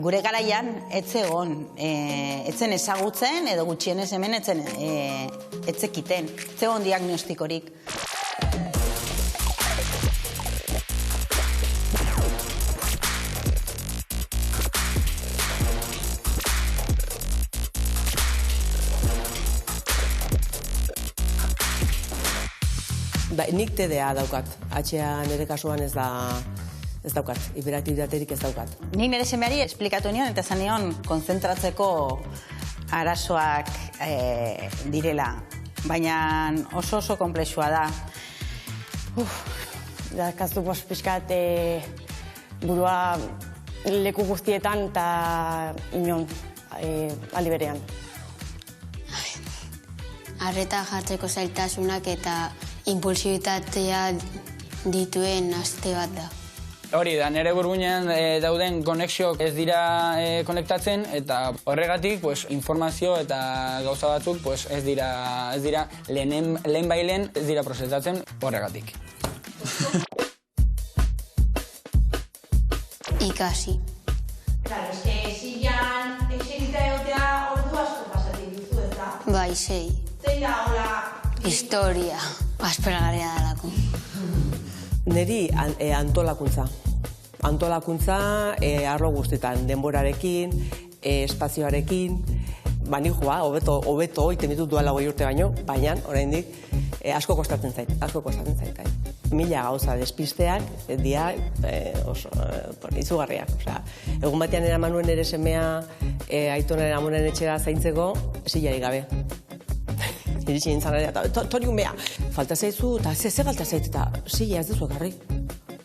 Gure garaian, etzen ezagutzen, edo gutxienez hemen etzekiten, etzegon diagnostikorik. Nik TDA daukat, HA nire kasuan ez daukat, hiperaktibitaterik ez daukat. Nik nire semeari esplikatu nion eta zan nion konzentratzeko arazoak direla, baina oso konplexua da. Dakaztu pixkat burua leku guztietan eta inon aldi berean. Arreta jartzeko zailtasunak eta impulsibitatea dituen aste bat da. Hori da, nire burbuinean dauden konexioak ez dira konektatzen eta horregatik informazio eta gauza batzuk ez dira lehen bailen ez dira prozesatzen horregatik. Ikasi. Claro, eske zilan eserita egotea ordu asko pasatik duzu eta? Bai, 6. Zein da, hola? Historia. Asperagarria dalako. Neri antolakuntza. Antolakuntza arlo guztietan, denborarekin, espazioarekin, nik hobeto oiten ditut duela 5 urte baino, baina oraindik asko kostatzen zait. Mila gauza despisteak, dia oso izugarriak. Egun batean eraman nuen ere semea aitonaren amonen etxera zaintzeko, zilari gabe. Iritsi nintzen gara, toriun beha. Falta zaizu, eta ze falta zait, eta zila ez duzu ekarri.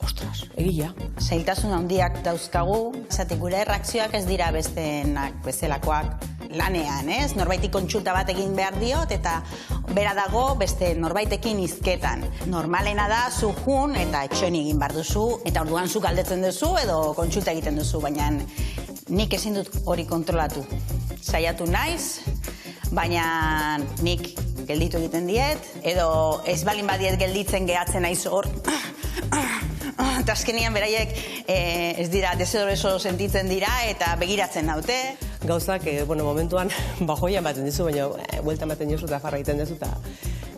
Ostras, egia. Zailtasun handiak dauzkagu, zatik gure reakzioak ez dira bestenak bezalakoak lanean, ez? Norbaitik kontsulta bat egin behar diot, eta bera dago beste norbaitekin hizketan. Normalena da, zu jun, eta etxoen egin behar duzu, eta orduan zu galdetzen duzu, edo kontsulta egiten duzu, baina nik ezin dut hori kontrolatu. Saiatu naiz, baina nik gelditu egiten diet, edo ez balin badiet gelditzen gehatzen naiz hor, eta azkenian beraiek ez dira, desedoreso sentitzen dira eta begiratzen naute. Gauzak, momentuan bajoian baten dizu, baina bueltan baten jozu eta farra egiten duzu eta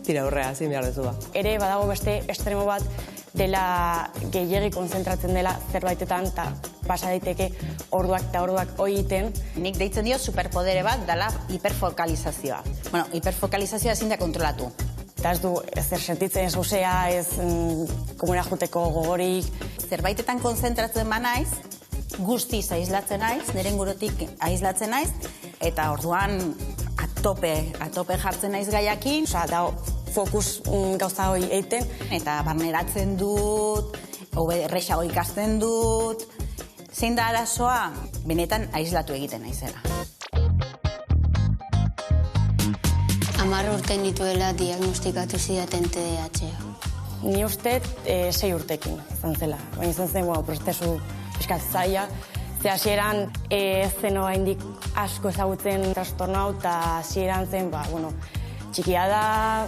tira horrea, zin behar duzu ba. Ere badago beste estremo bat dela gehiegi konzentratzen dela zerbaitetan eta pasa daiteke orduak eta orduak hori egiten. Nik deitzen dio superpodere bat dela hiperfokalizazioa. Bueno, hiperfokalizazioa ezin da kontrolatu. Eta ez du ezer sentitzen ez gozea, ez komuna juteko gogorik. Zerbaitetan konzentratzen naiz, guztiz aislatzen naiz, nire ingurutik aislatzen naiz, eta orduan atope jartzen naiz gaiakin. Da fokus gauza hori egiten. Eta barneratzen dut, errexago ikasten dut. Zein da arazoa? Benetan aislatu egiten naizela. 10 urte nituela diagnostikatu zidaten TDAH. Ni uste 6 urtekin izan zela. Baina izan zen, prozesu pixkat zaila. Ze hasieran ez zen oraindik asko ezagutzen trastorno hau, eta hasieran zen, txikia da,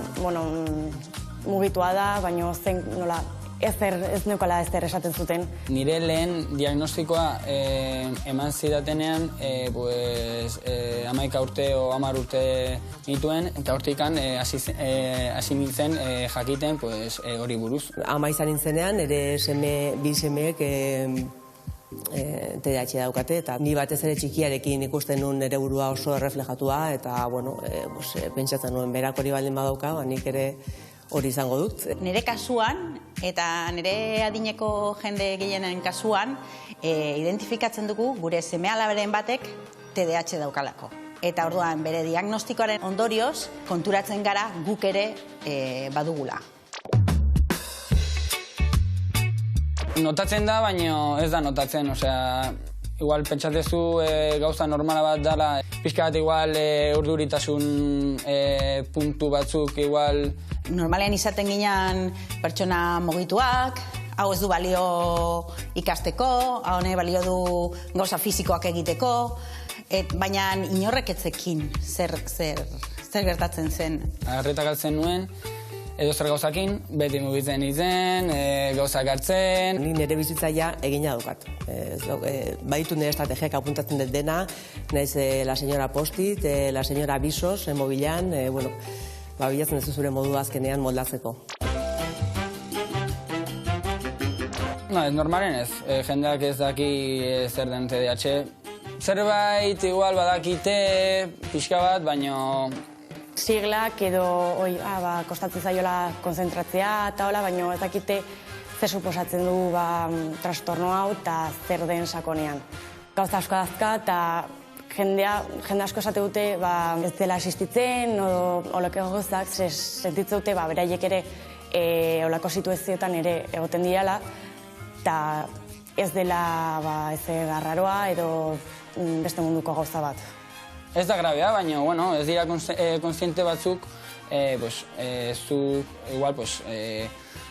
mugitua da, baina zen nola ez neukala ezer esaten zuten. Nire lehen diagnostikoa eman zidatenean 11 urte o 10 urte nituen, eta hortikan hasi nintzen jakiten hori buruz. Ama izan nintzenean, nire bi semeek TDAH daukate, eta ni batez ere txikiarekin ikusten nuen nire burua oso erreflejatua, eta pentsatzen nuen berak hori baldin badauka, nik ere hori izango dut. Nire kasuan, eta nire adineko jende gehienen kasuan, identifikatzen dugu gure seme-alaberen batek TDAH daukalako. Eta orduan bere diagnostikoaren ondorioz konturatzen gara guk ere badugula. Notatzen da, baina ez da notatzen, igual pentsatezu gauza normala bat dela, pixka bat igual urduritasun puntu batzuk igual. Normalean izaten ginen pertsona mugituak, hau ez du balio ikasteko, hau ne balio du gauza fizikoak egiteko, baina inorrek etzekin zer gertatzen zen. Arreta galtzen nuen, edo zer gauzakin, beti mugitzen izen, gauzak hartzen. Nik nire bizitzaia egina daukat. Baditu nire estrategiak apuntatzen dut dena, naiz la señora Post-it, la señora Avisos, mobilan, bilatzen ez zure modu azkenean moldatzeko. Ez normalen ez, jendeak ez daki zer den TDAH. Zerbait igual badakite pixka bat, baino... Siglak edo kostatzen zaiola konzentratzea eta hola, baino ez dakite zer suposatzen du trastorno hau eta zer den sakonean. Gauza asko dazka eta jende asko esate dute ez dela existitzen, olako gauzak, sentitzen dute beraiek ere olako situazioetan ere egoten direla, eta ez dela ez arraroa edo beste munduko gauza bat. Ez da grabea, baina ez dira konsiente batzuk, zu igual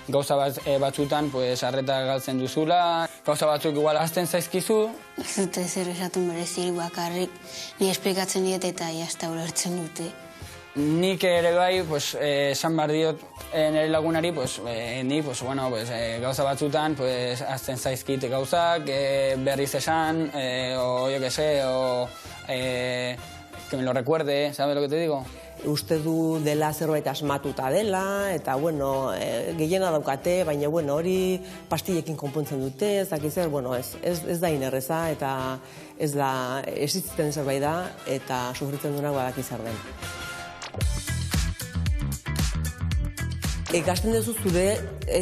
gauza batzutan arreta galtzen duzula, gauza batzuk igual azten zaizkizu. Ez dute zer esatu merezirik bakarrik, ni esplikatzen diet eta jazta ulertzen dute. Nik ere bai, esan behar diot nire lagunari, ni gauza batzutan azten zaizkit gauzak, berriz esan, o jo que sé, o que me lo recuerde, ¿sabes lo que te digo? Uste du dela zerbait asmatuta dela, eta gehiena daukate, baina hori pastillekin konpontzen dute, ez dakiz zer, ez da inerreza, eta ez da existitzen zerbait da, eta sufritzen duenak badaki zer den. Ikasten duzu zure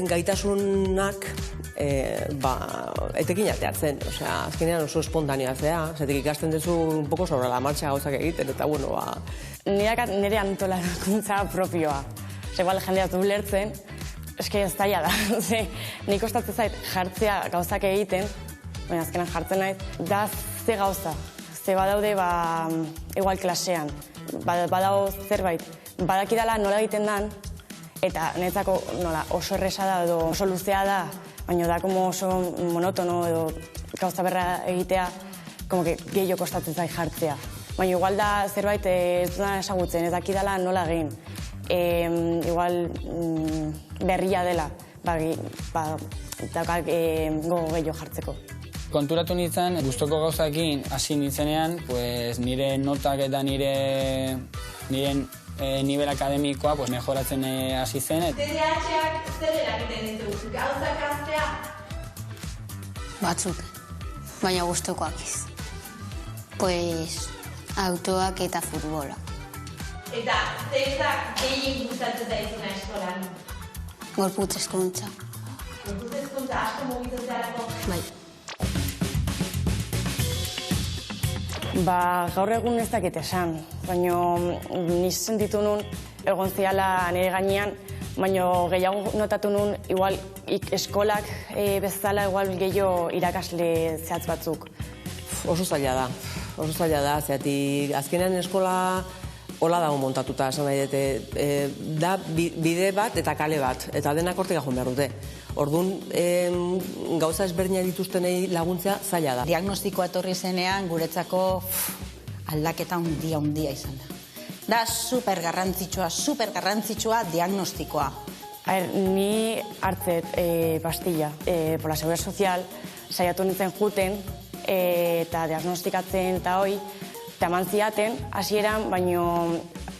gaitasunak etekin ateatzen, azkenean oso espontanea zea, zetik ikasten duzu un poco sobre la marcha gauzak egiten, eta Nire antolakuntza propioa. Igual jendea du lertzen, eske ez daia da. Nik kostatzen zait jartzea gauzak egiten, baina azkenan jartzen naiz, da ze gauza. Ze badaude igual klasean, badago zerbait, badakidala nola egiten dan, eta niretzako oso erresa da edo oso luzea da, baina da oso monotono edo gauza berra egitea, gehiago kostatzen zait jartzea. Baina igual da zerbait ez duna esagutzen, ez dakidala nola egin. Igual berria dela, daukak gogo gehiago jartzeko. Konturatu nintzen, gustoko gauzakin hasi nintzenean, nire notak eta nire nivel akademikoa mejoratzen hasi zen. TDAH-ak zer eragiten ditu? Gauzak haztea? Batzuk, baina gustokoak ez. Autoak eta futbola. Eta zerzak gehien gustatzen daizuna eskolan? Gorputz hezkuntza. Gorputz hezkuntza asko mugitzearako? Bai. Gaur egun ez dakit esan, baina ni sentitu nun egon ziala nire gainean, baina gehiago notatu nun igual eskolak bezala igual gehiago irakasle zehatz batzuk. Oso zaila da, zeatik azkenean eskola hola dago montatuta, esan nahi dute, da bide bat eta kale bat, eta denak hortik joan behar dute. Orduan, gauza ezberdina dituztenei laguntzea zaila da. Diagnostikoa etorri zenean guretzako aldaketa handia izan da. Da super garrantzitsua diagnostikoa. Ni hartzet pastilla, por la Seguridad Social, saiatu nintzen juten, eta diagnostikatzen eta hoi, eta eman ziaten, hasieran, baino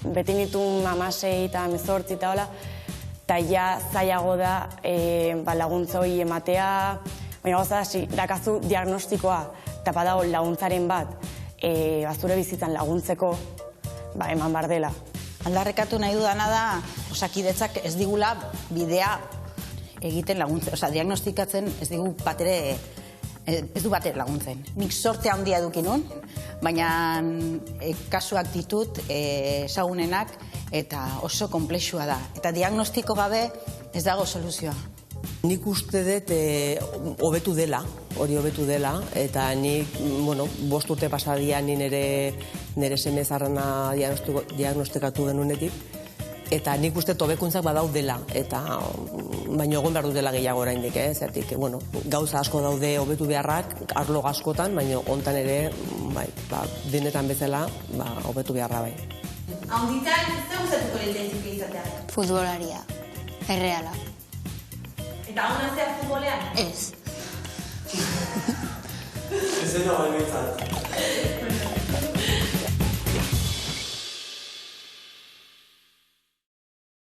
beti nituen 16 eta 18 eta hola, eta ja zailago da laguntza hori ematea, baina gauza dakazu diagnostikoa, eta badago laguntzaren bat, zure bizitzan laguntzeko, eman behar dela. Aldarrekatu nahi dudana da, Osakidetzak ez digula bidea egiten laguntzen, diagnostikatzen ez digu batere ez du bater laguntzen. Nik sorte handia edukinun, baina kasuak ditut ezagunenak eta oso konplexua da. Eta diagnostiko gabe ez dago soluzioa. Nik uste dut hobetu dela, eta nik, 5 urte pasadian ni nire seme zaharrena diagnostikatu genunetik, eta nik uste hobekuntzak badau dela, baina egon behar dutela gehiago oraindik, zertik, gauza asko daude hobetu beharrak, arlo askotan, baina hontan ere, denetan bezala, hobetu beharra bai. Haunditan, zer gustatuko lehentaizuke izatea? Futbolaria. Erreala. Eta hona zea futbolean? Ez. Ez zena baino